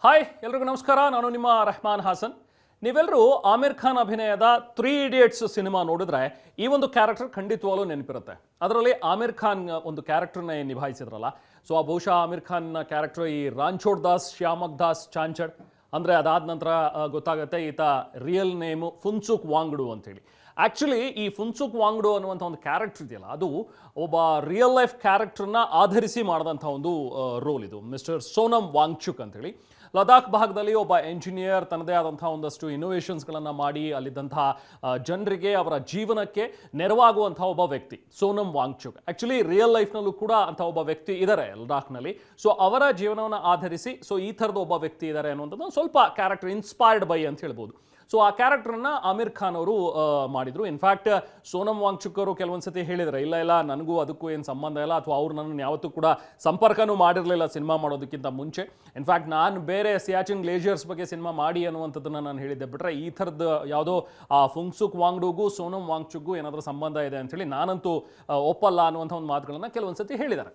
Hi ಎಲ್ರಿಗೂ ನಮಸ್ಕಾರ. ನಾನು ನಿಮ್ಮ ರೆಹಮಾನ್ ಹಾಸನ್. ನೀವೆಲ್ಲರೂ ಆಮಿರ್ ಖಾನ್ ಅಭಿನಯದ 3 ಇಡಿಯಟ್ಸ್ ಸಿನಿಮಾ ನೋಡಿದ್ರೆ ಈ ಒಂದು ಕ್ಯಾರೆಕ್ಟರ್ ಖಂಡಿತವಾಗ್ಲೂ ನೆನಪಿರುತ್ತೆ. ಅದರಲ್ಲಿ ಆಮಿರ್ ಖಾನ್ ಒಂದು ಕ್ಯಾರೆಕ್ಟರ್ನ ನಿಭಾಯಿಸಿದ್ರಲ್ಲ, ಸೊ ಆ ಬಹುಶಃ ಆಮಿರ್ ಖಾನ್ ಕ್ಯಾರೆಕ್ಟರ್ ಈ ರಾಂಚೋಡ್ ದಾಸ್ ಶ್ಯಾಮಕ್ ದಾಸ್ ಚಾಂಚಡ್. ಅಂದರೆ ಅದಾದ ನಂತರ ಗೊತ್ತಾಗುತ್ತೆ ಈತ ರಿಯಲ್ ನೇಮು ಫುನ್ಸುಕ್ ವಾಂಗ್ಡು ಅಂತೇಳಿ. ಆ್ಯಕ್ಚುಲಿ ಈ ಫುನ್ಸುಕ್ ವಾಂಗ್ಡು ಅನ್ನುವಂಥ ಒಂದು ಕ್ಯಾರೆಕ್ಟರ್ ಇದೆಯಲ್ಲ, ಅದು ಒಬ್ಬ ರಿಯಲ್ ಲೈಫ್ ಕ್ಯಾರೆಕ್ಟರ್ನ ಆಧರಿಸಿ ಮಾಡಿದಂಥ ಒಂದು ರೋಲ್ ಇದು. ಮಿಸ್ಟರ್ ಸೋನಮ್ ವಾಂಗ್ಚುಕ್ ಅಂತೇಳಿ ಲದಾಖ್ ಭಾಗದಲ್ಲಿ ಒಬ್ಬ ಎಂಜಿನಿಯರ್ ತನ್ನದೇ ಆದಂಥ ಒಂದಷ್ಟು ಇನೋವೇಷನ್ಸ್ಗಳನ್ನು ಮಾಡಿ ಅಲ್ಲಿದ್ದಂಥ ಜನರಿಗೆ ಅವರ ಜೀವನಕ್ಕೆ ನೆರವಾಗುವಂಥ ಒಬ್ಬ ವ್ಯಕ್ತಿ ಸೋನಮ್ ವಾಂಗ್ಚುಕ್. ಆ್ಯಕ್ಚುಲಿ ರಿಯಲ್ ಲೈಫ್ನಲ್ಲೂ ಕೂಡ ಅಂಥ ಒಬ್ಬ ವ್ಯಕ್ತಿ ಇದ್ದಾರೆ ಲದಾಖ್ನಲ್ಲಿ. ಸೊ ಅವರ ಜೀವನವನ್ನು ಆಧರಿಸಿ ಸೊ ಈ ಥರದ ಒಬ್ಬ ವ್ಯಕ್ತಿ ಇದ್ದಾರೆ ಅನ್ನುವಂಥದ್ದು ಸ್ವಲ್ಪ ಕ್ಯಾರೆಕ್ಟರ್ ಇನ್ಸ್ಪೈರ್ಡ್ ಬೈ ಅಂತ ಹೇಳ್ಬೋದು. ಸೊ ಆ ಕ್ಯಾರೆಕ್ಟರ್ನ ಆಮಿರ್ ಖಾನ್ ಅವರು ಮಾಡಿದರು. ಇನ್ಫ್ಯಾಕ್ಟ್ ಸೋನಮ್ ವಾಂಗ್ಚುಕ್ ಅವರು ಕೆಲವೊಂದು ಸತಿ ಹೇಳಿದರೆ ಇಲ್ಲ ನನಗೂ ಅದಕ್ಕೂ ಏನು ಸಂಬಂಧ ಇಲ್ಲ, ಅಥವಾ ಅವ್ರು ನನ್ನನ್ನು ಯಾವತ್ತೂ ಕೂಡ ಸಂಪರ್ಕನೂ ಮಾಡಿರಲಿಲ್ಲ ಸಿನಿಮಾ ಮಾಡೋದಕ್ಕಿಂತ ಮುಂಚೆ. ಇನ್ಫ್ಯಾಕ್ಟ್ ನಾನು ಬೇರೆ ಸಿಯಾಚಿನ್ ಗ್ಲೇಷಿಯರ್ಸ್ ಬಗ್ಗೆ ಸಿನಿಮಾ ಮಾಡಿ ಅನ್ನುವಂಥದ್ದನ್ನು ನಾನು ಹೇಳಿದ್ದೆ ಬಿಟ್ಟರೆ ಈ ಥರದ್ದು ಯಾವುದೋ ಆ ಫುನ್ಸುಕ್ ವಾಂಗ್ಡುಗೂ ಸೋನಮ್ ವಾಂಗ್ಚುಕ್ಗೂ ಏನಾದರೂ ಸಂಬಂಧ ಇದೆ ಅಂಥೇಳಿ ನಾನಂತೂ ಒಪ್ಪಲ್ಲ ಅನ್ನುವಂಥ ಒಂದು ಮಾತುಗಳನ್ನು ಕೆಲವೊಂದು ಸತಿ ಹೇಳಿದ್ದಾರೆ.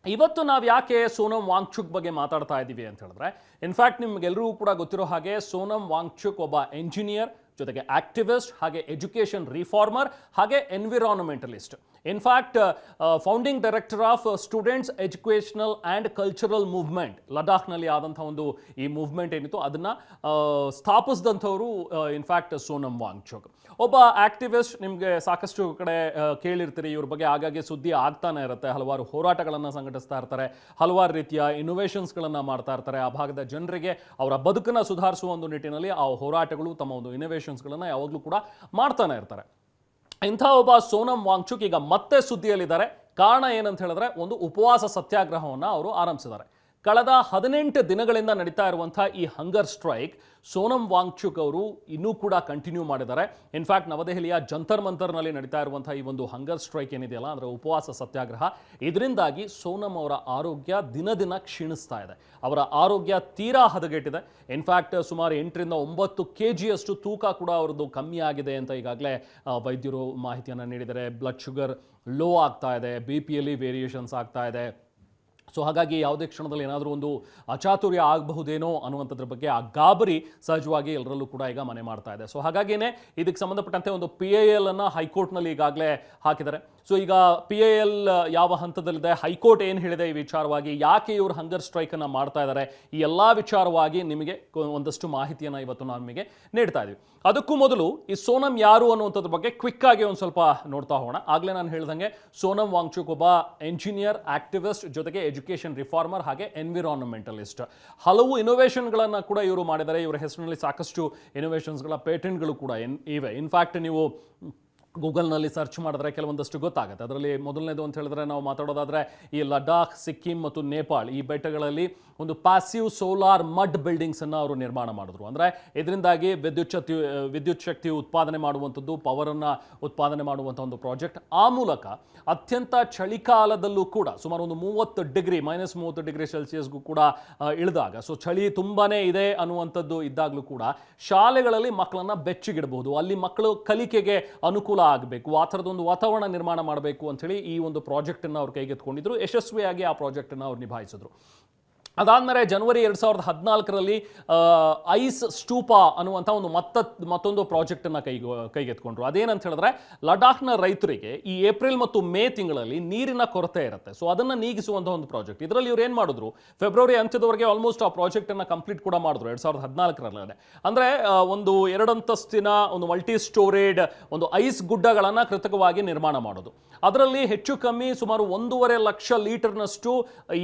ಇವತ್ತು ನಾವು ಯಾಕೆ ಸೋನಮ್ ವಾಂಗ್ಚುಕ್ ಬಗ್ಗೆ ಮಾತಾಡ್ತಾ ಇದ್ದೀವಿ ಅಂತ ಹೇಳಿದ್ರೆ, ಇನ್ಫ್ಯಾಕ್ಟ್ ನಿಮ್ಗೆಲ್ಲರಿಗೂ ಕೂಡ ಗೊತ್ತಿರೋ ಹಾಗೆ ಸೋನಮ್ ವಾಂಗ್ಚುಕ್ ಒಬ್ಬ ಎಂಜಿನಿಯರ್, ಜೊತೆಗೆ ಆಕ್ಟಿವಿಸ್ಟ್, ಹಾಗೆ ಎಜುಕೇಷನ್ ರಿಫಾರ್ಮರ್, ಹಾಗೆ environmentalist. In fact founding director of students educational and cultural movement, ಲಡಾಖ್ನಲ್ಲಿ ಆದಂಥ ಒಂದು ಈ ಮೂವ್ಮೆಂಟ್ ಏನಿತ್ತು ಅದನ್ನು ಸ್ಥಾಪಿಸಿದಂಥವರು ಇನ್ಫ್ಯಾಕ್ಟ್ ಸೋನಮ್ ವಾಂಗ್ಚುಕ್. ಒಬ್ಬ ಆಕ್ಟಿವಿಸ್ಟ್, ನಿಮಗೆ ಸಾಕಷ್ಟು ಕಡೆ ಕೇಳಿರ್ತೀರಿ ಇವ್ರ ಬಗ್ಗೆ, ಆಗಾಗ್ಗೆ ಸುದ್ದಿ ಆಗ್ತಾನೆ ಇರುತ್ತೆ. ಹಲವಾರು ಹೋರಾಟಗಳನ್ನು ಸಂಘಟಿಸ್ತಾ ಇರ್ತಾರೆ, ಹಲವಾರು ರೀತಿಯ ಇನೋವೇಷನ್ಸ್ಗಳನ್ನು ಮಾಡ್ತಾ ಇರ್ತಾರೆ. ಆ ಭಾಗದ ಜನರಿಗೆ ಅವರ ಬದುಕನ್ನು ಸುಧಾರಿಸುವ ಒಂದು ನಿಟ್ಟಿನಲ್ಲಿ ಆ ಹೋರಾಟಗಳು, ತಮ್ಮ ಒಂದು ಇನೋವೇಷನ್ಸ್ಗಳನ್ನು ಯಾವಾಗಲೂ ಕೂಡ ಮಾಡ್ತಾನೆ ಇರ್ತಾರೆ. ಇಂಥ ಒಬ್ಬ ಸೋನಮ್ ವಾಂಗ್ಚುಕ್ ಈಗ ಮತ್ತೆ ಸುದ್ದಿಯಲ್ಲಿದ್ದಾರೆ. ಕಾರಣ ಏನಂತ ಹೇಳಿದ್ರೆ, ಒಂದು ಉಪವಾಸ ಸತ್ಯಾಗ್ರಹವನ್ನು ಅವರು ಆರಂಭಿಸಿದ್ದಾರೆ. ಕಳೆದ 18 ದಿನಗಳಿಂದ ನಡೀತಾ ಇರುವಂಥ ಈ ಹಂಗರ್ ಸ್ಟ್ರೈಕ್ ಸೋನಮ್ ವಾಂಗ್ಚುಕ್ ಅವರು ಇನ್ನೂ ಕೂಡ ಕಂಟಿನ್ಯೂ ಮಾಡಿದ್ದಾರೆ. ಇನ್ಫ್ಯಾಕ್ಟ್ ನವದೆಹಲಿಯ ಜಂತರ್ ಮಂತರ್ನಲ್ಲಿ ನಡೀತಾ ಇರುವಂಥ ಈ ಒಂದು ಹಂಗರ್ ಸ್ಟ್ರೈಕ್ ಏನಿದೆಯಲ್ಲ, ಅಂದರೆ ಉಪವಾಸ ಸತ್ಯಾಗ್ರಹ, ಇದರಿಂದಾಗಿ ಸೋನಮ್ ಅವರ ಆರೋಗ್ಯ ದಿನ ದಿನ ಕ್ಷೀಣಿಸ್ತಾ ಇದೆ. ಅವರ ಆರೋಗ್ಯ ತೀರಾ ಹದಗೆಟ್ಟಿದೆ. ಇನ್ಫ್ಯಾಕ್ಟ್ ಸುಮಾರು 8 ರಿಂದ 9 kg ತೂಕ ಕೂಡ ಅವರದ್ದು ಕಮ್ಮಿ ಆಗಿದೆ ಅಂತ ಈಗಾಗಲೇ ವೈದ್ಯರು ಮಾಹಿತಿಯನ್ನು ನೀಡಿದ್ದಾರೆ. ಬ್ಲಡ್ ಶುಗರ್ ಲೋ ಆಗ್ತಾ ಇದೆ, BPಯಲ್ಲಿ ವೇರಿಯೇಷನ್ಸ್ ಆಗ್ತಾ ಇದೆ. ಸೊ ಹಾಗಾಗಿ ಯಾವುದೇ ಕ್ಷಣದಲ್ಲಿ ಏನಾದರೂ ಒಂದು ಅಚಾತುರ್ಯ ಆಗಬಹುದೇನೋ ಅನ್ನುವಂಥದ್ರ ಬಗ್ಗೆ ಆ ಗಾಬರಿ ಸಹಜವಾಗಿ ಎಲ್ಲರಲ್ಲೂ ಕೂಡ ಈಗ ಮನೆ ಮಾಡ್ತಾ ಇದೆ. ಸೊ ಹಾಗಾಗಿಯೇ ಇದಕ್ಕೆ ಸಂಬಂಧಪಟ್ಟಂತೆ ಒಂದು PIL ಅನ್ನು ಹೈಕೋರ್ಟ್ನಲ್ಲಿ ಈಗಾಗಲೇ ಹಾಕಿದ್ದಾರೆ. ಸೊ ಈಗ PIL ಯಾವ ಹಂತದಲ್ಲಿದೆ, ಹೈಕೋರ್ಟ್ ಏನು ಹೇಳಿದೆ ಈ ವಿಚಾರವಾಗಿ, ಯಾಕೆ ಇವರು ಹಂಗರ್ ಸ್ಟ್ರೈಕನ್ನು ಮಾಡ್ತಾ ಇದ್ದಾರೆ, ಈ ಎಲ್ಲ ವಿಚಾರವಾಗಿ ನಿಮಗೆ ಒಂದಷ್ಟು ಮಾಹಿತಿಯನ್ನು ಇವತ್ತು ನಾವು ನಿಮಗೆ ನೀಡ್ತಾ ಇದ್ದೀವಿ. ಅದಕ್ಕೂ ಮೊದಲು ಈ ಸೋನಮ್ ಯಾರು ಅನ್ನುವಂಥದ್ರ ಬಗ್ಗೆ ಕ್ವಿಕ್ ಆಗಿ ಒಂದು ಸ್ವಲ್ಪ ನೋಡ್ತಾ ಹೋಗೋಣ. ಆಗಲೇ ನಾನು ಹೇಳ್ದಂಗೆ ಸೋನಮ್ ವಾಂಗ್ಚುಕ್ ಒಬ್ಬ ಎಂಜಿನಿಯರ್, ಆಕ್ಟಿವಿಸ್ಟ್, ಜೊತೆಗೆ ಎಜುಕೇಷನ್ ರಿಫಾರ್ಮರ್, ಹಾಗೆ ಎನ್ವಿರಾನ್ಮೆಂಟಲಿಸ್ಟ್. ಹಲವು ಇನೋವೇಷನ್ಗಳನ್ನು ಕೂಡ ಇವರು ಮಾಡಿದ್ದಾರೆ. ಇವರ ಹೆಸರಿನಲ್ಲಿ ಸಾಕಷ್ಟು ಇನೋವೇಷನ್ಸ್ಗಳ ಪೇಟೆಂಟ್ಗಳು ಕೂಡ ಇವೆ. ಇನ್ಫ್ಯಾಕ್ಟ್ ನೀವು ಗೂಗಲ್ನಲ್ಲಿ ಸರ್ಚ್ ಮಾಡಿದ್ರೆ ಕೆಲವೊಂದಷ್ಟು ಗೊತ್ತಾಗುತ್ತೆ. ಅದರಲ್ಲಿ ಮೊದಲನೇದು ಅಂತ ಹೇಳಿದ್ರೆ, ನಾವು ಮಾತಾಡೋದಾದರೆ ಈ ಲಡಾಖ್, ಸಿಕ್ಕಿಂ ಮತ್ತು ನೇಪಾಳ್ ಈ ಬೆಟ್ಟಗಳಲ್ಲಿ ಒಂದು ಪ್ಯಾಸಿವ್ ಸೋಲಾರ್ ಮಡ್ ಬಿಲ್ಡಿಂಗ್ಸನ್ನು ಅವರು ನಿರ್ಮಾಣ ಮಾಡಿದ್ರು. ಅಂದರೆ ಇದರಿಂದಾಗಿ ವಿದ್ಯುತ್ ಶಕ್ತಿ ಉತ್ಪಾದನೆ ಮಾಡುವಂಥದ್ದು, ಪವರನ್ನು ಉತ್ಪಾದನೆ ಮಾಡುವಂಥ ಒಂದು ಪ್ರಾಜೆಕ್ಟ್. ಆ ಮೂಲಕ ಅತ್ಯಂತ ಚಳಿಕಾಲದಲ್ಲೂ ಕೂಡ ಸುಮಾರು ಒಂದು -30 ಡಿಗ್ರಿ ಸೆಲ್ಸಿಯಸ್ಗೂ ಕೂಡ ಇಳಿದಾಗ, ಸೊ ಚಳಿ ತುಂಬಾ ಇದೆ ಅನ್ನುವಂಥದ್ದು ಇದ್ದಾಗಲೂ ಕೂಡ ಶಾಲೆಗಳಲ್ಲಿ ಮಕ್ಕಳನ್ನು ಬೆಚ್ಚಗಿಡಬಹುದು, ಅಲ್ಲಿ ಮಕ್ಕಳು ಕಲಿಕೆಗೆ ಅನುಕೂಲ ಆಗಬೇಕು, ಆ ಥರದೊಂದು ವಾತಾವರಣ ನಿರ್ಮಾಣ ಮಾಡಬೇಕು ಅಂಥೇಳಿ ಈ ಒಂದು ಪ್ರಾಜೆಕ್ಟನ್ನು ಅವ್ರು ಕೈಗೆತ್ತಿಕೊಂಡಿದ್ರು. ಯಶಸ್ವಿಯಾಗಿ ಆ ಪ್ರಾಜೆಕ್ಟನ್ನು ಅವ್ರು ನಿಭಾಯಿಸಿದ್ರು. ಅದಾದಮೇಲೆ ಜನವರಿ 2014ರಲ್ಲಿ ಐಸ್ ಸ್ಟೂಪ ಅನ್ನುವಂಥ ಒಂದು ಮತ್ತೊಂದು ಪ್ರಾಜೆಕ್ಟನ್ನು ಕೈಗೆತ್ಕೊಂಡ್ರು. ಅದೇನಂತ ಹೇಳಿದ್ರೆ, ಲಡಾಖ್ನ ರೈತರಿಗೆ ಈ ಏಪ್ರಿಲ್ ಮತ್ತು ಮೇ ತಿಂಗಳಲ್ಲಿ ನೀರಿನ ಕೊರತೆ ಇರುತ್ತೆ. ಸೊ ಅದನ್ನು ನೀಗಿಸುವಂಥ ಒಂದು ಪ್ರಾಜೆಕ್ಟ್. ಇದರಲ್ಲಿ ಇವ್ರು ಏನು ಮಾಡಿದ್ರು, ಫೆಬ್ರವರಿ ಅಂತ್ಯದವರೆಗೆ ಆಲ್ಮೋಸ್ಟ್ ಆ ಪ್ರಾಜೆಕ್ಟನ್ನು ಕಂಪ್ಲೀಟ್ ಕೂಡ ಮಾಡಿದ್ರು 2014ರಲ್ಲಿ. ಅಂದರೆ ಒಂದು 2 ಅಂತಸ್ತಿನ ಒಂದು ಮಲ್ಟಿ ಸ್ಟೋರೇಡ್ ಒಂದು ಐಸ್ ಗುಡ್ಡಗಳನ್ನು ಕೃತಕವಾಗಿ ನಿರ್ಮಾಣ ಮಾಡೋದು. ಅದರಲ್ಲಿ ಹೆಚ್ಚು ಕಮ್ಮಿ ಸುಮಾರು 1.5 ಲಕ್ಷ ಲೀಟರ್ನಷ್ಟು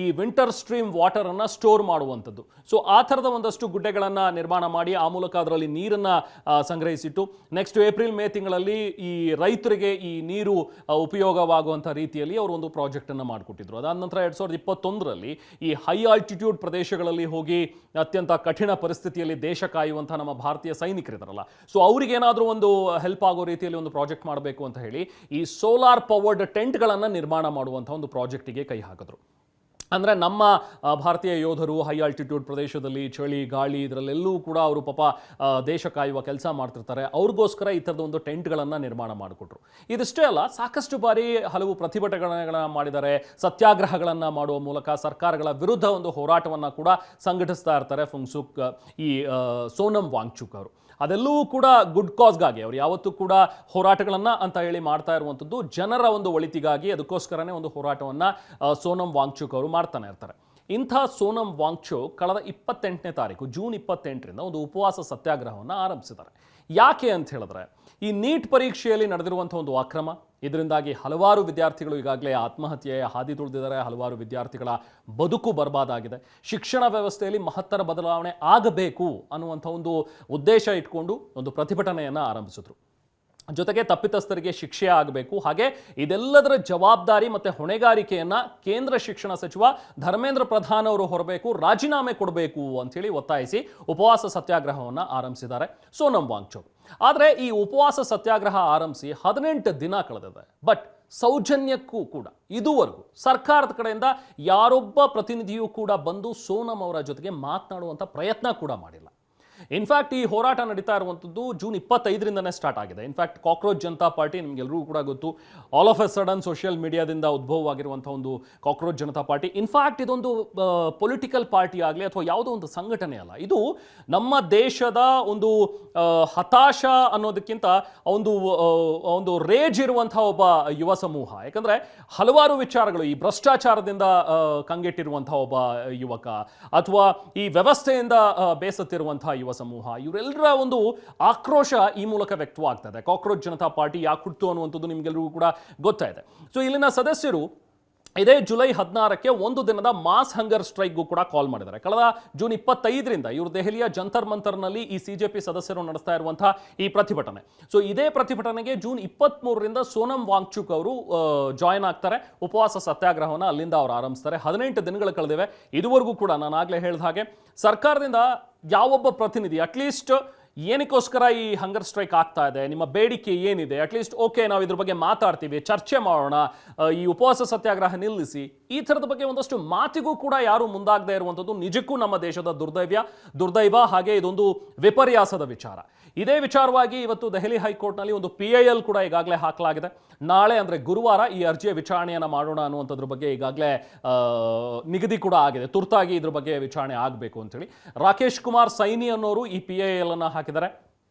ಈ ವಿಂಟರ್ ಸ್ಟ್ರೀಮ್ ವಾಟರನ್ನು ಸ್ಟೋರ್ ಮಾಡುವಂಥದ್ದು. ಸೊ ಆ ಥರದ ಒಂದಷ್ಟು ಗುಡ್ಡೆಗಳನ್ನು ನಿರ್ಮಾಣ ಮಾಡಿ ಆ ಮೂಲಕ ಅದರಲ್ಲಿ ನೀರನ್ನು ಸಂಗ್ರಹಿಸಿಟ್ಟು ನೆಕ್ಸ್ಟ್ ಏಪ್ರಿಲ್ ಮೇ ತಿಂಗಳಲ್ಲಿ ಈ ರೈತರಿಗೆ ಈ ನೀರು ಉಪಯೋಗವಾಗುವಂಥ ರೀತಿಯಲ್ಲಿ ಅವರು ಒಂದು ಪ್ರಾಜೆಕ್ಟನ್ನು ಮಾಡಿಕೊಟ್ಟಿದ್ರು. ಅದಾದ ನಂತರ 2021ರಲ್ಲಿ ಈ ಹೈ ಆಲ್ಟಿಟ್ಯೂಡ್ ಪ್ರದೇಶಗಳಲ್ಲಿ ಹೋಗಿ ಅತ್ಯಂತ ಕಠಿಣ ಪರಿಸ್ಥಿತಿಯಲ್ಲಿ ದೇಶ ಕಾಯುವಂಥ ನಮ್ಮ ಭಾರತೀಯ ಸೈನಿಕರಿದ್ದಾರಲ್ಲ, ಸೊ ಅವರಿಗೇನಾದರೂ ಒಂದು ಹೆಲ್ಪ್ ಆಗೋ ರೀತಿಯಲ್ಲಿ ಒಂದು ಪ್ರಾಜೆಕ್ಟ್ ಮಾಡಬೇಕು ಅಂತ ಹೇಳಿ ಈ ಸೋಲಾರ್ ಪವರ್ಡ್ ಟೆಂಟ್ಗಳನ್ನು ನಿರ್ಮಾಣ ಮಾಡುವಂಥ ಒಂದು ಪ್ರಾಜೆಕ್ಟಿಗೆ ಕೈ ಹಾಕಿದ್ರು. ಅಂದರೆ ನಮ್ಮ ಭಾರತೀಯ ಯೋಧರು ಹೈ ಆಲ್ಟಿಟ್ಯೂಡ್ ಪ್ರದೇಶದಲ್ಲಿ ಚಳಿ ಗಾಳಿ ಇದರಲ್ಲೆಲ್ಲೂ ಕೂಡ ಅವರು ಪಾಪ ದೇಶ ಕಾಯುವ ಕೆಲಸ ಮಾಡ್ತಿರ್ತಾರೆ. ಅವ್ರಿಗೋಸ್ಕರ ಈ ಥರದ ಒಂದು ಟೆಂಟ್ಗಳನ್ನು ನಿರ್ಮಾಣ ಮಾಡಿಕೊಟ್ರು. ಇದಿಷ್ಟೇ ಅಲ್ಲ, ಸಾಕಷ್ಟು ಬಾರಿ ಹಲವು ಪ್ರತಿಭಟನೆಗಳನ್ನು ಮಾಡಿದ್ದಾರೆ, ಸತ್ಯಾಗ್ರಹಗಳನ್ನು ಮಾಡುವ ಮೂಲಕ ಸರ್ಕಾರಗಳ ವಿರುದ್ಧ ಒಂದು ಹೋರಾಟವನ್ನು ಕೂಡ ಸಂಘಟಿಸ್ತಾ ಇರ್ತಾರೆ ಫುಂಗ್ಸುಕ್ ಈ ಸೋನಂ ವಾಂಗ್ಚುಕ್ ಅವರು. ಅದೆಲ್ಲವೂ ಕೂಡ ಗುಡ್ ಕಾಸ್ಗಾಗಿ, ಅವರು ಯಾವತ್ತೂ ಕೂಡ ಹೋರಾಟಗಳನ್ನು ಅಂತ ಹೇಳಿ ಮಾಡ್ತಾ ಇರುವಂಥದ್ದು ಜನರ ಒಂದು ಒಳಿತಿಗಾಗಿ. ಅದಕ್ಕೋಸ್ಕರನೇ ಒಂದು ಹೋರಾಟವನ್ನು ಸೋನಂ ವಾಂಗ್ಚುಕ್ ಅವರು ಮಾಡ್ತಾನೆ ಇರ್ತಾರೆ. ಇಂಥ ಸೋನಂ ವಾಂಗ್ಚುಕ್ ಕಳೆದ 28ನೇ ತಾರೀಕು ಜೂನ್ 28ರಿಂದ ಒಂದು ಉಪವಾಸ ಸತ್ಯಾಗ್ರಹವನ್ನು ಆರಂಭಿಸಿದ್ದಾರೆ. ಯಾಕೆ ಅಂತ ಹೇಳಿದ್ರೆ, ಈ ನೀಟ್ ಪರೀಕ್ಷೆಯಲ್ಲಿ ನಡೆದಿರುವಂಥ ಒಂದು ಅಕ್ರಮ, ಇದರಿಂದಾಗಿ ಹಲವಾರು ವಿದ್ಯಾರ್ಥಿಗಳು ಈಗಾಗಲೇ ಆತ್ಮಹತ್ಯೆಯ ಹಾದಿ ತುಳಿದಿದ್ದಾರೆ. ಹಲವಾರು ವಿದ್ಯಾರ್ಥಿಗಳ ಬದುಕು ಬರ್ಬಾದಾಗಿದೆ. ಶಿಕ್ಷಣ ವ್ಯವಸ್ಥೆಯಲ್ಲಿ ಮಹತ್ತರ ಬದಲಾವಣೆ ಆಗಬೇಕು ಅನ್ನುವಂಥ ಒಂದು ಉದ್ದೇಶ ಇಟ್ಕೊಂಡು ಒಂದು ಪ್ರತಿಭಟನೆಯನ್ನು ಆರಂಭಿಸಿದ್ರು. ಜೊತೆಗೆ ತಪ್ಪಿತಸ್ಥರಿಗೆ ಶಿಕ್ಷೆ ಆಗಬೇಕು, ಹಾಗೆ ಇದೆಲ್ಲದರ ಜವಾಬ್ದಾರಿ ಮತ್ತು ಹೊಣೆಗಾರಿಕೆಯನ್ನು ಕೇಂದ್ರ ಶಿಕ್ಷಣ ಸಚಿವ ಧರ್ಮೇಂದ್ರ ಪ್ರಧಾನ್ ಅವರು ಹೊರಬೇಕು, ರಾಜೀನಾಮೆ ಕೊಡಬೇಕು ಅಂಥೇಳಿ ಒತ್ತಾಯಿಸಿ ಉಪವಾಸ ಸತ್ಯಾಗ್ರಹವನ್ನು ಆರಂಭಿಸಿದ್ದಾರೆ ಸೋನಂ ವಾಂಗ್ಚುಕ್. ಆದರೆ ಈ ಉಪವಾಸ ಸತ್ಯಾಗ್ರಹ ಆರಂಭಿಸಿ 18 ದಿನ ಕಳೆದಿದೆ. ಬಟ್ ಸೌಜನ್ಯಕ್ಕೂ ಕೂಡ ಇದುವರೆಗೂ ಸರ್ಕಾರದ ಕಡೆಯಿಂದ ಯಾರೊಬ್ಬ ಪ್ರತಿನಿಧಿಯೂ ಕೂಡ ಬಂದು ಸೋನಂ ಅವರ ಜೊತೆಗೆ ಮಾತನಾಡುವಂಥ ಪ್ರಯತ್ನ ಕೂಡ ಮಾಡಿಲ್ಲ. ಇನ್ಫ್ಯಾಕ್ಟ್ ಈ ಹೋರಾಟ ನಡೀತಾ ಇರುವಂಥದ್ದು ಜೂನ್ 25ರಿಂದನೇ ಸ್ಟಾರ್ಟ್ ಆಗಿದೆ. ಇನ್ಫ್ಯಾಕ್ಟ್ ಕಾಕ್ರೋಚ್ ಜನತಾ ಪಾರ್ಟಿ ನಿಮಗೆಲ್ಲರಿಗೂ ಕೂಡ ಗೊತ್ತು, all of a sudden social ಮೀಡಿಯಾದಿಂದ ಉದ್ಭವವಾಗಿರುವಂಥ ಒಂದು ಕಾಕ್ರೋಚ್ ಜನತಾ ಪಾರ್ಟಿ. ಇನ್ಫ್ಯಾಕ್ಟ್ ಇದೊಂದು ಪೊಲಿಟಿಕಲ್ ಪಾರ್ಟಿ ಆಗಲಿ ಅಥವಾ ಯಾವುದೋ ಒಂದು ಸಂಘಟನೆ ಅಲ್ಲ, ಇದು ನಮ್ಮ ದೇಶದ ಒಂದು ಹತಾಶ ಅನ್ನೋದಕ್ಕಿಂತ ಒಂದು ರೇಜ್ ಇರುವಂಥ ಒಬ್ಬ ಯುವ ಸಮೂಹ. ಯಾಕಂದರೆ ಹಲವಾರು ವಿಚಾರಗಳು, ಈ ಭ್ರಷ್ಟಾಚಾರದಿಂದ ಕಂಗೆಟ್ಟಿರುವಂಥ ಒಬ್ಬ ಯುವಕ ಅಥವಾ ಈ ವ್ಯವಸ್ಥೆಯಿಂದ ಬೇಸತ್ತಿರುವಂಥ ಯುವ ಸಮೂಹ, ಇವರೆಲ್ಲರ ಒಂದು ಆಕ್ರೋಶ ಈ ಮೂಲಕ ವ್ಯಕ್ತವಾಗ್ತದೆ. ಕಾಕ್ರೋಚ್ ಜನತಾ ಪಾರ್ಟಿ ಯಾಕೆ ಹುಟ್ಟು ಅನ್ನುವಂಥದ್ದು ನಿಮಗೆಲ್ಲರಿಗೂ ಕೂಡ ಗೊತ್ತಾಯಿದೆ. ಸೊ ಇಲ್ಲಿನ ಸದಸ್ಯರು ಇದೇ ಜುಲೈ 16ಕ್ಕೆ ಒಂದು ದಿನದ ಮಾಸ್ ಹಂಗರ್ ಸ್ಟ್ರೈಕ್ಗೂ ಕೂಡ ಕಾಲ್ ಮಾಡಿದ್ದಾರೆ. ಕಳೆದ ಜೂನ್ 25ರಿಂದ ಇವರು ದೆಹಲಿಯ ಜಂತರ್ ಮಂತರ್ನಲ್ಲಿ ಈ ಸಿಜೆಪಿ ಸದಸ್ಯರು ನಡೆಸ್ತಾ ಇರುವಂತಹ ಈ ಪ್ರತಿಭಟನೆ. ಸೊ ಇದೇ ಪ್ರತಿಭಟನೆಗೆ ಜೂನ್ 23ರಿಂದ ಸೋನಂ ವಾಂಗ್ಚುಕ್ ಅವರು ಜಾಯ್ನ್ ಆಗ್ತಾರೆ. ಉಪವಾಸ ಸತ್ಯಾಗ್ರಹವನ್ನು ಅಲ್ಲಿಂದ ಅವರು ಆರಂಭಿಸ್ತಾರೆ. 18 ದಿನಗಳು ಕಳೆದಿವೆ. ಇದುವರೆಗೂ ಕೂಡ ನಾನು ಆಗಲೇ ಹೇಳಿದ ಹಾಗೆ ಸರ್ಕಾರದಿಂದ ಯಾವೊಬ್ಬ ಪ್ರತಿನಿಧಿ ಅಟ್ಲೀಸ್ಟ್ ಏನಕ್ಕೋಸ್ಕರ ಈ ಹಂಗರ್ ಸ್ಟ್ರೈಕ್ ಆಗ್ತಾ ಇದೆ, ನಿಮ್ಮ ಬೇಡಿಕೆ ಏನಿದೆ, ಅಟ್ಲೀಸ್ಟ್ ಓಕೆ ನಾವು ಇದ್ರ ಬಗ್ಗೆ ಮಾತಾಡ್ತೀವಿ, ಚರ್ಚೆ ಮಾಡೋಣ, ಈ ಉಪವಾಸ ಸತ್ಯಾಗ್ರಹ ನಿಲ್ಲಿಸಿ, ಈ ಥರದ ಬಗ್ಗೆ ಒಂದಷ್ಟು ಮಾತಿಗೂ ಕೂಡ ಯಾರು ಮುಂದಾಗದೇ ಇರುವಂಥದ್ದು ನಿಜಕ್ಕೂ ನಮ್ಮ ದೇಶದ ದುರ್ದೈವ, ಹಾಗೆ ಇದೊಂದು ವಿಪರ್ಯಾಸದ ವಿಚಾರ. ಇದೇ ವಿಚಾರವಾಗಿ ಇವತ್ತು ದೆಹಲಿ ಹೈಕೋರ್ಟ್ನಲ್ಲಿ ಒಂದು PIL ಕೂಡ ಈಗಾಗಲೇ ಹಾಕಲಾಗಿದೆ. ನಾಳೆ ಅಂದರೆ ಗುರುವಾರ ಈ ಅರ್ಜಿಯ ವಿಚಾರಣೆಯನ್ನು ಮಾಡೋಣ ಅನ್ನುವಂಥದ್ರ ಬಗ್ಗೆ ಈಗಾಗಲೇ ನಿಗದಿ ಕೂಡ ಆಗಿದೆ. ತುರ್ತಾಗಿ ಇದ್ರ ಬಗ್ಗೆ ವಿಚಾರಣೆ ಆಗಬೇಕು ಅಂತೇಳಿ ರಾಕೇಶ್ ಕುಮಾರ್ ಸೈನಿ ಅನ್ನೋರು ಈ PIL ಅನ್ನು ಹಾಕಿದ್ದಾರೆ.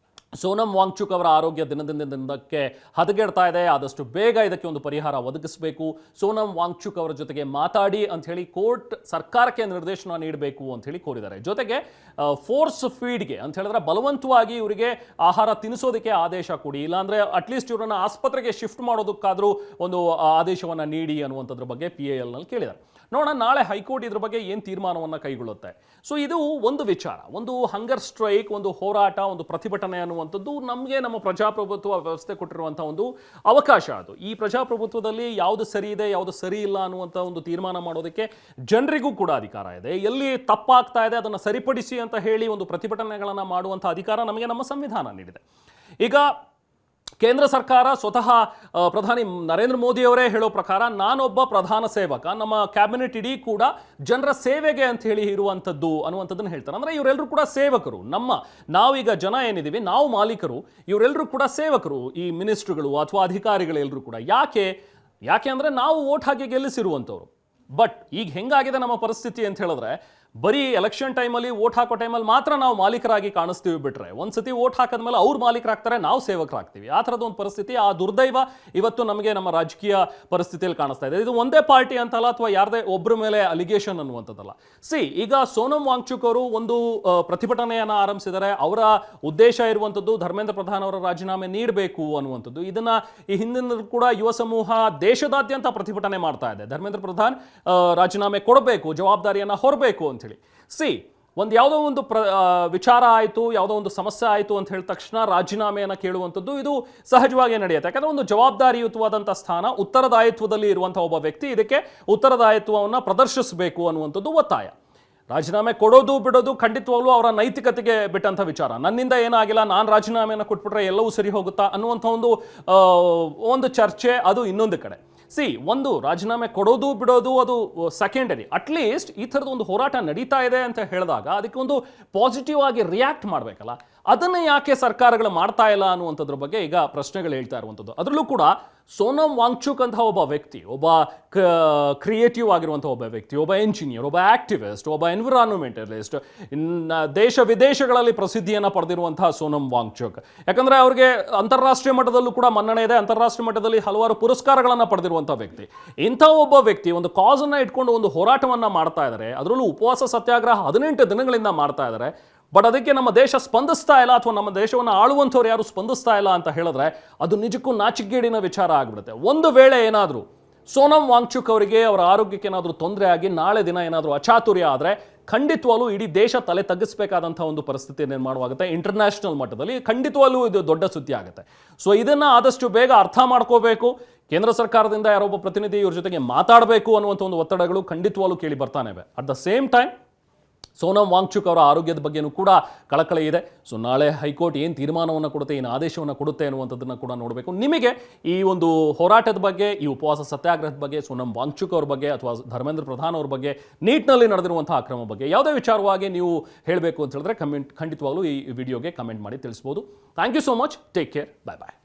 ಸೋನಂ ವಾಂಗ್ಚುಕ್ ಅವರ ಆರೋಗ್ಯ ದಿನದಿಂದ ದಿನಕ್ಕೆ ಹದಗೆಡ್ತಾ ಇದೆ, ಆದಷ್ಟು ಬೇಗ ಇದಕ್ಕೆ ಒಂದು ಪರಿಹಾರ ಒದಗಿಸಬೇಕು, ಸೋನಂ ವಾಂಗ್ಚುಕ್ ಅವರ ಜೊತೆಗೆ ಮಾತಾಡಿ ಅಂಥೇಳಿ ಕೋರ್ಟ್ ಸರ್ಕಾರಕ್ಕೆ ನಿರ್ದೇಶನ ನೀಡಬೇಕು ಅಂಥೇಳಿ ಕೋರಿದ್ದಾರೆ. ಜೊತೆಗೆ ಫೋರ್ಸ್ ಫೀಡ್ಗೆ ಅಂತ ಹೇಳಿದ್ರೆ ಬಲವಂತವಾಗಿ ಇವರಿಗೆ ಆಹಾರ ತಿನ್ನಿಸೋದಕ್ಕೆ ಆದೇಶ ಕೊಡಿ, ಇಲ್ಲಾಂದರೆ ಅಟ್ಲೀಸ್ಟ್ ಇವರನ್ನು ಆಸ್ಪತ್ರೆಗೆ ಶಿಫ್ಟ್ ಮಾಡೋದಕ್ಕಾದರೂ ಒಂದು ಆದೇಶವನ್ನು ನೀಡಿ ಅನ್ನುವಂಥದ್ರ ಬಗ್ಗೆ PILನಲ್ಲಿ ಕೇಳಿದ್ದಾರೆ. ನೋಡೋಣ ನಾಳೆ ಹೈಕೋರ್ಟ್ ಇದ್ರ ಬಗ್ಗೆ ಏನು ತೀರ್ಮಾನವನ್ನು ಕೈಗೊಳ್ಳುತ್ತೆ. ಸೊ ಇದು ಒಂದು ವಿಚಾರ, ಒಂದು ಹಂಗರ್ ಸ್ಟ್ರೈಕ್, ಒಂದು ಹೋರಾಟ, ಒಂದು ಪ್ರತಿಭಟನೆ ಅನ್ನುವಂಥದ್ದು ನಮಗೆ ನಮ್ಮ ಪ್ರಜಾಪ್ರಭುತ್ವ ವ್ಯವಸ್ಥೆ ಕೊಟ್ಟಿರುವಂಥ ಒಂದು ಅವಕಾಶ. ಅದು ಈ ಪ್ರಜಾಪ್ರಭುತ್ವದಲ್ಲಿ ಯಾವುದು ಸರಿ ಇದೆ, ಯಾವುದು ಸರಿ ಇಲ್ಲ ಅನ್ನುವಂಥ ಒಂದು ತೀರ್ಮಾನ ಮಾಡೋದಕ್ಕೆ ಜನರಿಗೂ ಕೂಡ ಅಧಿಕಾರ ಇದೆ. ಎಲ್ಲಿ ತಪ್ಪಾಗ್ತಾ ಇದೆ ಅದನ್ನು ಸರಿಪಡಿಸಿ ಅಂತ ಹೇಳಿ ಒಂದು ಪ್ರತಿಭಟನೆಗಳನ್ನು ಮಾಡುವಂಥ ಅಧಿಕಾರ ನಮಗೆ ನಮ್ಮ ಸಂವಿಧಾನ ನೀಡಿದೆ. ಈಗ ಕೇಂದ್ರ ಸರ್ಕಾರ ಸ್ವತಃ ಪ್ರಧಾನಿ ನರೇಂದ್ರ ಮೋದಿ ಅವರೇ ಹೇಳೋ ಪ್ರಕಾರ ನಾನೊಬ್ಬ ಪ್ರಧಾನ ಸೇವಕ, ನಮ್ಮ ಕ್ಯಾಬಿನೆಟ್ ಇಡೀ ಕೂಡ ಜನರ ಸೇವೆಗೆ ಅಂತ ಹೇಳಿ ಇರುವಂಥದ್ದು ಅನ್ನುವಂಥದ್ದನ್ನು ಹೇಳ್ತಾರೆ. ಅಂದರೆ ಇವರೆಲ್ಲರೂ ಕೂಡ ಸೇವಕರು. ನಾವೀಗ ಜನ ಏನಿದ್ದೀವಿ ನಾವು ಮಾಲೀಕರು, ಇವರೆಲ್ಲರೂ ಕೂಡ ಸೇವಕರು, ಈ ಮಿನಿಸ್ಟ್ರುಗಳು ಅಥವಾ ಅಧಿಕಾರಿಗಳೆಲ್ಲರೂ ಕೂಡ. ಯಾಕೆ ಅಂದರೆ ನಾವು ವೋಟ್ ಹಾಕಿ ಗೆಲ್ಲಿಸಿರುವಂಥವ್ರು. ಬಟ್ ಈಗ ಹೆಂಗಾಗಿದೆ ನಮ್ಮ ಪರಿಸ್ಥಿತಿ ಅಂತ ಹೇಳಿದ್ರೆ, ಬರೀ ಎಲೆಕ್ಷನ್ ಟೈಮಲ್ಲಿ ವೋಟ್ ಹಾಕೋ ಟೈಮಲ್ಲಿ ಮಾತ್ರ ನಾವು ಮಾಲೀಕರಾಗಿ ಕಾಣಿಸ್ತೀವಿ, ಬಿಟ್ರೆ ಒಂದ್ಸತಿ ವೋಟ್ ಹಾಕಿದ್ಮೇಲೆ ಅವ್ರು ಮಾಲೀಕರಾಗ್ತಾರೆ, ನಾವು ಸೇವಕರಾಗ್ತೀವಿ. ಆ ಥರದ ಒಂದು ಪರಿಸ್ಥಿತಿ, ಆ ದುರ್ದೈವ ಇವತ್ತು ನಮಗೆ ನಮ್ಮ ರಾಜಕೀಯ ಪರಿಸ್ಥಿತಿಯಲ್ಲಿ ಕಾಣಿಸ್ತಾ ಇದೆ. ಇದು ಒಂದೇ ಪಾರ್ಟಿ ಅಂತಲ್ಲ ಅಥವಾ ಯಾರದೇ ಒಬ್ಬರ ಮೇಲೆ ಅಲಿಗೇಷನ್ ಅನ್ನುವಂಥದ್ದಲ್ಲ. ಈಗ ಸೋನಂ ವಾಂಗ್ಚುಕ್ ಅವರು ಒಂದು ಪ್ರತಿಭಟನೆಯನ್ನು ಆರಂಭಿಸಿದ್ದಾರೆ. ಅವರ ಉದ್ದೇಶ ಇರುವಂಥದ್ದು ಧರ್ಮೇಂದ್ರ ಪ್ರಧಾನ್ ಅವರ ರಾಜೀನಾಮೆ ನೀಡಬೇಕು ಅನ್ನುವಂಥದ್ದು. ಇದನ್ನ ಈ ಹಿಂದಿನ ಕೂಡ ಯುವ ಸಮೂಹ ದೇಶದಾದ್ಯಂತ ಪ್ರತಿಭಟನೆ ಮಾಡ್ತಾ ಇದೆ. ಧರ್ಮೇಂದ್ರ ಪ್ರಧಾನ್ ರಾಜೀನಾಮೆ ಕೊಡಬೇಕು, ಜವಾಬ್ದಾರಿಯನ್ನು ಹೊರಬೇಕು ಅಂತ ಹೇಳಿ. ಒಂದು ಯಾವುದೋ ಒಂದು ವಿಚಾರ ಆಯಿತು, ಯಾವುದೋ ಒಂದು ಸಮಸ್ಯೆ ಆಯಿತು ಅಂತ ಹೇಳಿದ ತಕ್ಷಣ ರಾಜೀನಾಮೆಯನ್ನು ಕೇಳುವಂಥದ್ದು ಇದು ಸಹಜವಾಗಿ ನಡೆಯುತ್ತೆ. ಯಾಕಂದರೆ ಒಂದು ಜವಾಬ್ದಾರಿಯುತವಾದಂಥ ಸ್ಥಾನ, ಉತ್ತರದಾಯಿತ್ವದಲ್ಲಿ ಇರುವಂಥ ಒಬ್ಬ ವ್ಯಕ್ತಿ ಇದಕ್ಕೆ ಉತ್ತರದಾಯಿತ್ವವನ್ನು ಪ್ರದರ್ಶಿಸಬೇಕು ಅನ್ನುವಂಥದ್ದು ಒತ್ತಾಯ. ರಾಜೀನಾಮೆ ಕೊಡೋದು ಬಿಡೋದು ಖಂಡಿತವಾಗ್ಲೂ ಅವರ ನೈತಿಕತೆಗೆ ಬಿಟ್ಟಂಥ ವಿಚಾರ. ನನ್ನಿಂದ ಏನಾಗಿಲ್ಲ, ನಾನು ರಾಜೀನಾಮೆಯನ್ನು ಕೊಟ್ಬಿಟ್ರೆ ಎಲ್ಲವೂ ಸರಿ ಹೋಗುತ್ತಾ ಅನ್ನುವಂಥ ಒಂದು ಚರ್ಚೆ, ಅದು ಇನ್ನೊಂದು ಕಡೆ. ಒಂದು ರಾಜೀನಾಮೆ ಕೊಡೋದು ಬಿಡೋದು ಅದು ಸೆಕೆಂಡರಿ. ಅಟ್ಲೀಸ್ಟ್ ಈ ಥರದ ಒಂದು ಹೋರಾಟ ನಡೀತಾ ಇದೆ ಅಂತ ಹೇಳಿದಾಗ ಅದಕ್ಕೆ ಒಂದು ಪಾಸಿಟಿವ್ ಆಗಿ ರಿಯಾಕ್ಟ್ ಮಾಡಬೇಕಲ್ಲ, ಅದನ್ನು ಯಾಕೆ ಸರ್ಕಾರಗಳು ಮಾಡ್ತಾ ಇಲ್ಲ ಅನ್ನುವಂಥದ್ರ ಬಗ್ಗೆ ಈಗ ಪ್ರಶ್ನೆಗಳು ಹೇಳ್ತಾ ಇರುವಂಥದ್ದು. ಅದರಲ್ಲೂ ಕೂಡ ಸೋನಮ್ ವಾಂಗ್ಚುಕ್ ಅಂತ ಒಬ್ಬ ವ್ಯಕ್ತಿ, ಒಬ್ಬ ಕ್ರಿಯೇಟಿವ್ ಆಗಿರುವಂಥ ಒಬ್ಬ ವ್ಯಕ್ತಿ, ಒಬ್ಬ ಎಂಜಿನಿಯರ್, ಒಬ್ಬ ಆಕ್ಟಿವಿಸ್ಟ್, ಒಬ್ಬ ಎನ್ವಿರಾನ್ಮೆಂಟಲಿಸ್ಟ್, ದೇಶ ವಿದೇಶಗಳಲ್ಲಿ ಪ್ರಸಿದ್ಧಿಯನ್ನು ಪಡೆದಿರುವಂತಹ ಸೋನಮ್ ವಾಂಗ್ಚುಕ್. ಯಾಕಂದರೆ ಅವ್ರಿಗೆ ಅಂತಾರಾಷ್ಟ್ರೀಯ ಮಟ್ಟದಲ್ಲೂ ಕೂಡ ಮನ್ನಣೆ ಇದೆ, ಅಂತಾರಾಷ್ಟ್ರೀಯ ಮಟ್ಟದಲ್ಲಿ ಹಲವಾರು ಪುರಸ್ಕಾರಗಳನ್ನು ಪಡೆದಿರುವಂಥ ವ್ಯಕ್ತಿ. ಇಂಥ ಒಬ್ಬ ವ್ಯಕ್ತಿ ಒಂದು ಕಾಸನ್ನು ಇಟ್ಕೊಂಡು ಒಂದು ಹೋರಾಟವನ್ನು ಮಾಡ್ತಾ ಇದ್ದಾರೆ, ಅದರಲ್ಲೂ ಉಪವಾಸ ಸತ್ಯಾಗ್ರಹ 18 ದಿನಗಳಿಂದ ಮಾಡ್ತಾ ಇದ್ದಾರೆ. ಬಟ್ ಅದಕ್ಕೆ ನಮ್ಮ ದೇಶ ಸ್ಪಂದಿಸ್ತಾ ಇಲ್ಲ, ಅಥವಾ ನಮ್ಮ ದೇಶವನ್ನು ಆಳುವಂಥವ್ರು ಯಾರು ಸ್ಪಂದಿಸ್ತಾ ಇಲ್ಲ ಅಂತ ಹೇಳಿದ್ರೆ ಅದು ನಿಜಕ್ಕೂ ನಾಚಿಕೆಗೇಡಿನ ವಿಚಾರ ಆಗಿಬಿಡುತ್ತೆ. ಒಂದು ವೇಳೆ ಏನಾದರೂ ಸೋನಮ್ ವಾಂಗ್ಚುಕ್ ಅವರಿಗೆ ಅವರ ಆರೋಗ್ಯಕ್ಕೆ ಏನಾದರೂ ತೊಂದರೆ ಆಗಿ ನಾಳೆ ದಿನ ಏನಾದರೂ ಅಚಾತುರ್ಯ ಆದರೆ ಖಂಡಿತವಾಗ್ಲೂ ಇಡೀ ದೇಶ ತಲೆ ತಗ್ಗಿಸಬೇಕಾದಂಥ ಒಂದು ಪರಿಸ್ಥಿತಿ ನಿರ್ಮಾಣವಾಗುತ್ತೆ. ಇಂಟರ್ನ್ಯಾಷನಲ್ ಮಟ್ಟದಲ್ಲಿ ಖಂಡಿತವಾಗ್ಲೂ ಇದು ದೊಡ್ಡ ಸುದ್ದಿ ಆಗುತ್ತೆ. ಸೊ ಇದನ್ನು ಆದಷ್ಟು ಬೇಗ ಅರ್ಥ ಮಾಡ್ಕೋಬೇಕು. ಕೇಂದ್ರ ಸರ್ಕಾರದಿಂದ ಯಾರೊಬ್ಬ ಪ್ರತಿನಿಧಿ ಇವ್ರ ಜೊತೆಗೆ ಮಾತಾಡಬೇಕು ಅನ್ನುವಂಥ ಒಂದು ಒತ್ತಡಗಳು ಖಂಡಿತವಾಗ್ಲೂ ಕೇಳಿ ಬರ್ತಾನೆ ಇವೆ. At the same time Sonam Wangchuk ಅವರ ಆರೋಗ್ಯದ ಬಗ್ಗೆನೂ ಕೂಡ ಕಳಕಳಿ ಇದೆ. ಸೊ ನಾಳೆ ಹೈಕೋರ್ಟ್ ಏನು ತೀರ್ಮಾನವನ್ನು ಕೊಡುತ್ತೆ, ಏನು ಆದೇಶವನ್ನು ಕೊಡುತ್ತೆ ಅನ್ನುವಂಥದ್ದನ್ನು ಕೂಡ ನೋಡಬೇಕು. ನಿಮಗೆ ಈ ಒಂದು ಹೋರಾಟದ ಬಗ್ಗೆ, ಈ ಉಪವಾಸ ಸತ್ಯಾಗ್ರಹದ ಬಗ್ಗೆ, ಸೋನಮ್ ವಾಂಗ್ಚುಕ್ ಅವ್ರ ಬಗ್ಗೆ ಅಥವಾ ಧರ್ಮೇಂದ್ರ ಪ್ರಧಾನ್ ಅವ್ರ ಬಗ್ಗೆ, ನೀಟ್ನಲ್ಲಿ ನಡೆದಿರುವಂಥ ಅಕ್ರಮ ಬಗ್ಗೆ ಯಾವುದೇ ವಿಚಾರವಾಗಿ ನೀವು ಹೇಳಬೇಕು ಅಂತ ಹೇಳಿದ್ರೆ ಖಂಡಿತವಾಗ್ಲೂ ಈ ವಿಡಿಯೋಗೆ ಕಮೆಂಟ್ ಮಾಡಿ ತಿಳಿಸ್ಬೋದು. Thank you so much. Take care. Bye bye.